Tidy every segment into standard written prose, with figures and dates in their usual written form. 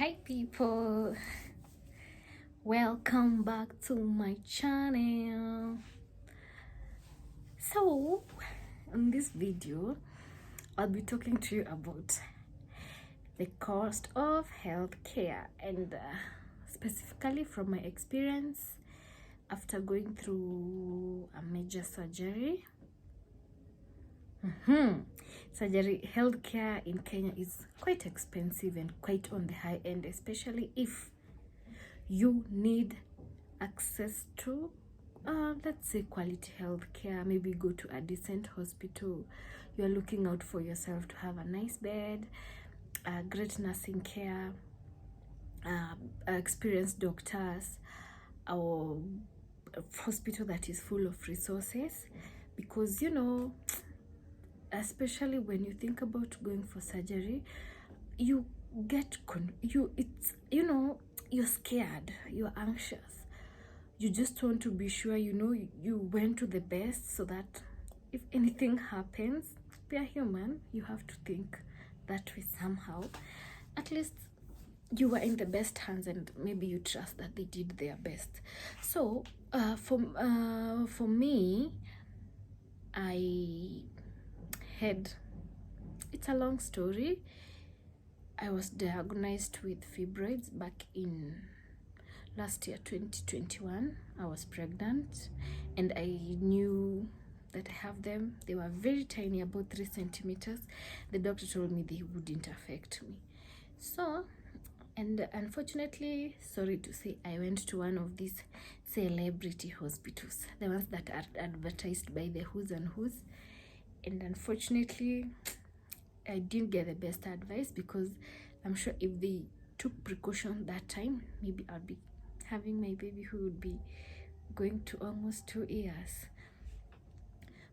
Hi people, welcome back to my channel. So in this video I'll be talking to you about the cost of healthcare and specifically from my experience after going through a major surgery. Healthcare in Kenya is quite expensive and quite on the high end, especially if you need access to let's say quality healthcare. Maybe go to a decent hospital. You're looking out for yourself to have a nice bed, great nursing care, experienced doctors, or a hospital that is full of resources. Because especially when you think about going for surgery, you get you're scared, you're anxious, you just want to be sure you went to the best, so that if anything happens, we are human, you have to think that way somehow. At least you were in the best hands and maybe you trust that they did their best. So for me, it's a long story. I was diagnosed with fibroids back in last year, 2021. I was pregnant and I knew that I have them. They were very tiny, about 3 centimeters. The doctor told me they wouldn't affect me. So, and unfortunately, sorry to say, I went to one of these celebrity hospitals, the ones that are advertised by the who's and who's. And unfortunately, I didn't get the best advice, because I'm sure if they took precaution that time, maybe I'll be having my baby who would be going to almost 2 years.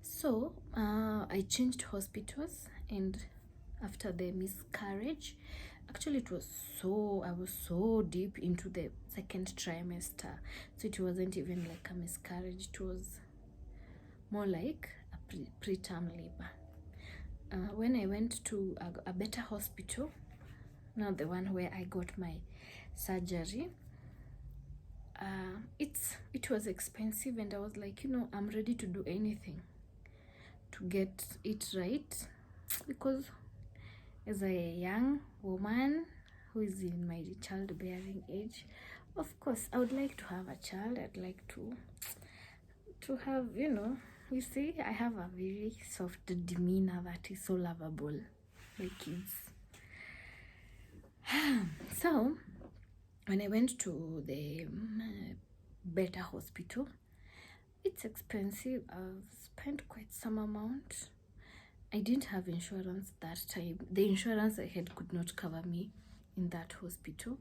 So I changed hospitals, and after the miscarriage, actually I was so deep into the second trimester, so it wasn't even like a miscarriage, it was more like a preterm labor. When I went to a better hospital, not the one where I got my surgery, it was expensive, and I was like, I'm ready to do anything to get it right, because as a young woman who is in my childbearing age, of course I would like to have a child. I'd like to have, you see, I have a very soft demeanor that is so lovable, my kids. So when I went to the better hospital, it's expensive. I've spent quite some amount. I didn't have insurance that time. The insurance I had could not cover me in that hospital,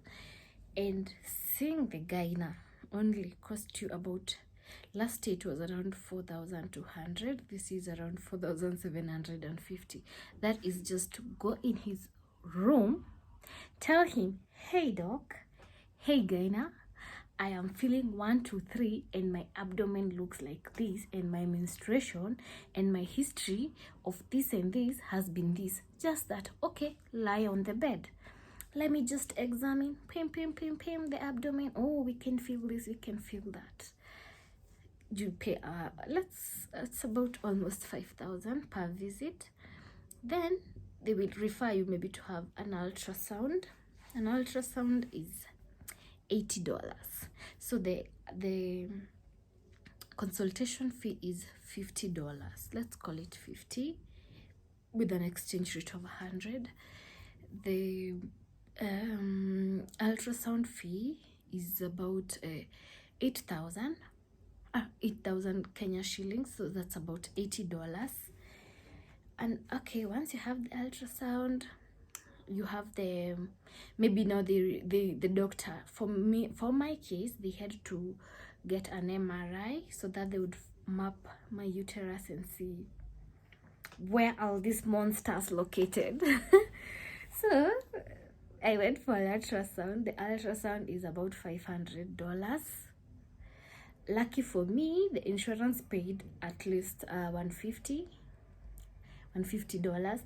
and seeing the gyna only cost you about, last year it was around 4,200. This is around 4,750. That is just to go in his room, tell him, hey doc, hey gyna, I am feeling 1, 2, 3 and my abdomen looks like this, and my menstruation and my history of this and this has been this. Just that, okay, lie on the bed, let me just examine, pim the abdomen. Oh, we can feel this, we can feel that. You pay it's about almost 5,000 per visit. Then they will refer you maybe to have an ultrasound. An ultrasound is $80. So the consultation fee is $50. Let's call it 50 with an exchange rate of 100. The ultrasound fee is about 8,000 Kenya shillings, so that's about $80. And okay, once you have the ultrasound, you have the, maybe now the doctor, for my case, they had to get an MRI so that they would map my uterus and see where all these monsters located. So I went for an ultrasound. The ultrasound is about $500. Lucky for me, the insurance paid at least $150.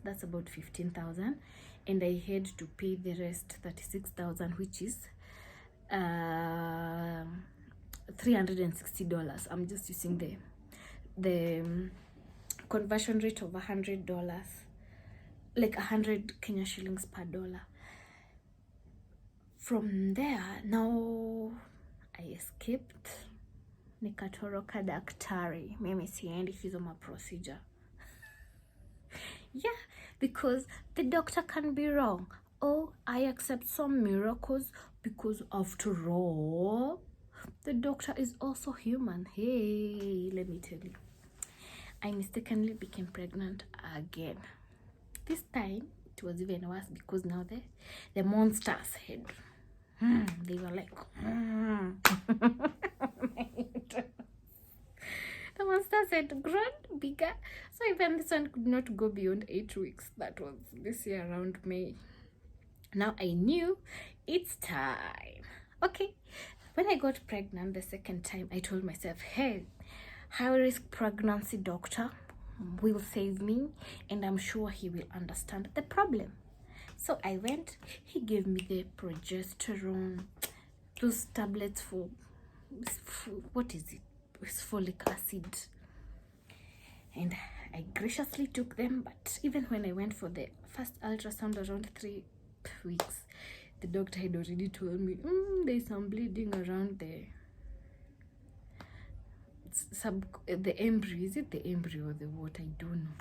That's about 15,000. and I had to pay the rest, 36,000, which is $360. I'm just using the conversion rate of $100, like 100 Kenya shillings per dollar. From there, now I escaped, nikatoroka daktari, mimi siendi hizo procedure. Yeah, because the doctor can be wrong. Oh, I accept some miracles because after all, the doctor is also human. Hey, let me tell you, I mistakenly became pregnant again. This time it was even worse because now the monsters had they were like the monsters had grown bigger, so even this one could not go beyond 8 weeks. That was this year around May. Now I knew it's time. Okay, when I got pregnant the second time, I told myself, hey, high risk pregnancy doctor will save me, and I'm sure he will understand the problem. So I went, he gave me the progesterone, those tablets for what is it? It's folic acid. And I graciously took them, but even when I went for the first ultrasound around 3 weeks, the doctor had already told me, there's some bleeding around the embryo. Is it the embryo or the what? I don't know.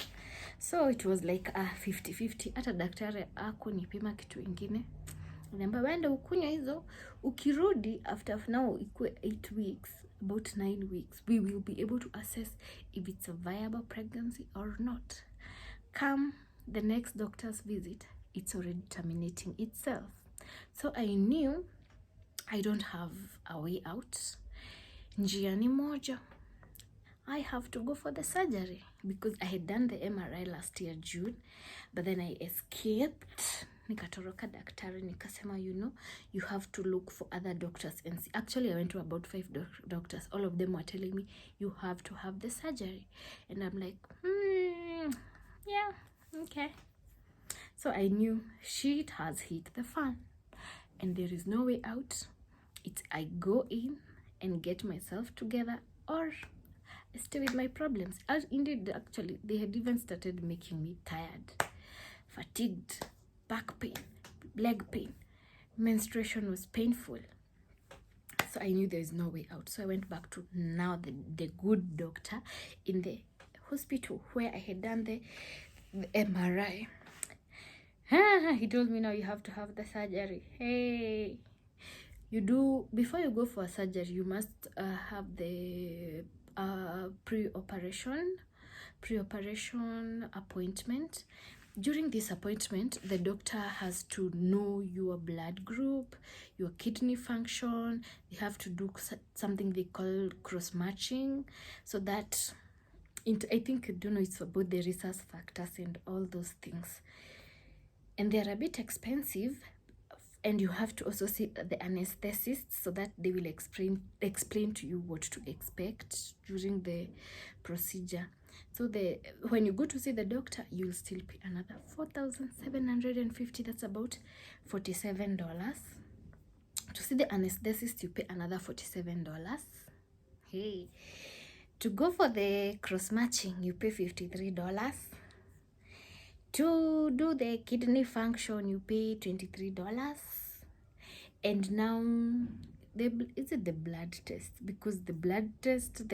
So it was like a 50-50. Hata daktari hakunipima kitu ingine, niambia wenda ukunywa hizo, ukirudi after now ikue 8 weeks, about 9 weeks, we will be able to assess if it's a viable pregnancy or not. Come the next doctor's visit, it's already terminating itself. So I knew I don't have a way out. Njia ni moja, I have to go for the surgery, because I had done the MRI last year June, but then I escaped. Nikatoroka daktari, nikasema, you have to look for other doctors and see. Actually, I went to about 5 doctors. All of them were telling me you have to have the surgery, and I'm like, yeah, okay. So I knew shit has hit the fan, and there is no way out. It's I go in and get myself together, or stay with my problems. As indeed, actually, they had even started making me tired, fatigued, back pain, leg pain, menstruation was painful. So I knew there is no way out. So I went back to now the good doctor in the hospital where I had done the MRI. He told me, now you have to have the surgery. Hey, you do, before you go for a surgery, you must have the pre-operation appointment. During this appointment, the doctor has to know your blood group, your kidney function. They have to do something they call cross-matching, so that I think, I don't know, it's about the rhesus factors and all those things. And they're a bit expensive, and you have to also see the anesthetist, so that they will explain to you what to expect during the procedure. So when you go to see the doctor, you'll still pay another 4,750. That's about $47. To see the anesthetist, you pay another $47. Hey, to go for the cross-matching, you pay $53. To do the kidney function, you pay $23. And now is it the blood test? Because the blood test,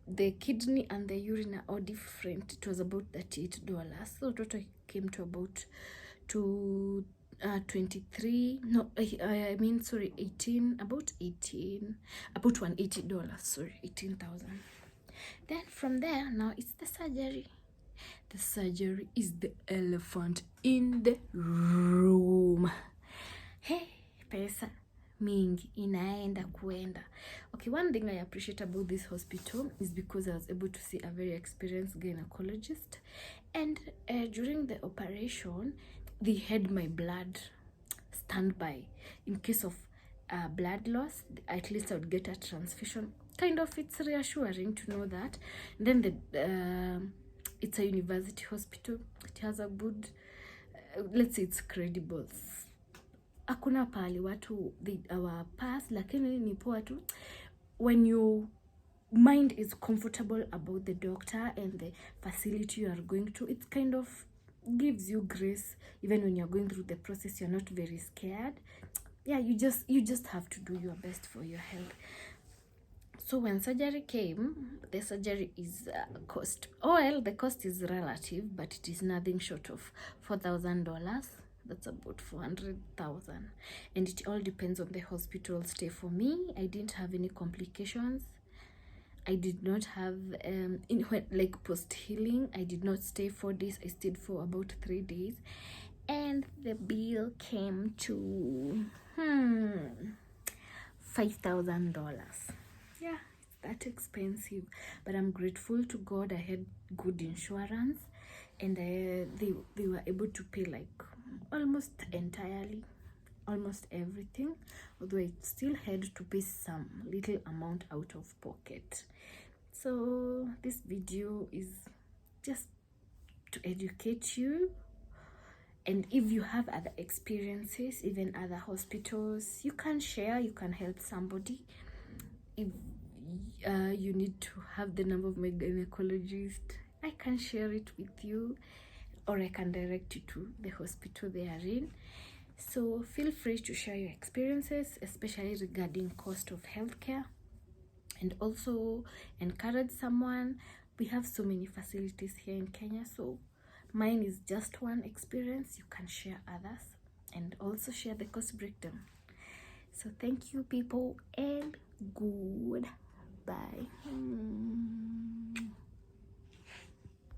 the kidney and the urine are all different. It was about $38. So total came to about 18, about $180, sorry, 18,000. Then from there, now it's the surgery. The surgery is the elephant in the room. Hey, pesa mingi inaenda kuenda. Okay, one thing I appreciate about this hospital is because I was able to see a very experienced gynecologist, and during the operation, they had my blood standby in case of blood loss. At least I would get a transfusion. Kind of, it's reassuring to know that. Then it's a university hospital. It has a good let's say it's credible. Hakuna pali watu our past, lakini ni poa tu when your mind is comfortable about the doctor and the facility you are going to. It kind of gives you grace. Even when you're going through the process, you're not very scared. Yeah, you just have to do your best for your health. So when surgery came, the surgery is cost. Well, the cost is relative, but it is nothing short of $4,000. That's about 400,000, and it all depends on the hospital stay. For me, I didn't have any complications. I did not have like post healing. I did not stay 4 days. I stayed for about 3 days, and the bill came to $5,000. Yeah, it's that expensive, but I'm grateful to God I had good insurance, and they were able to pay like almost entirely, almost everything, although I still had to pay some little amount out of pocket. So this video is just to educate you, and if you have other experiences, even other hospitals, you can share, you can help somebody. If you need to have the number of my gynecologist, I can share it with you, or I can direct you to the hospital they are in. So feel free to share your experiences, especially regarding cost of healthcare, and also encourage someone. We have so many facilities here in Kenya, so mine is just one experience. You can share others and also share the cost breakdown. So thank you, people, and goodbye.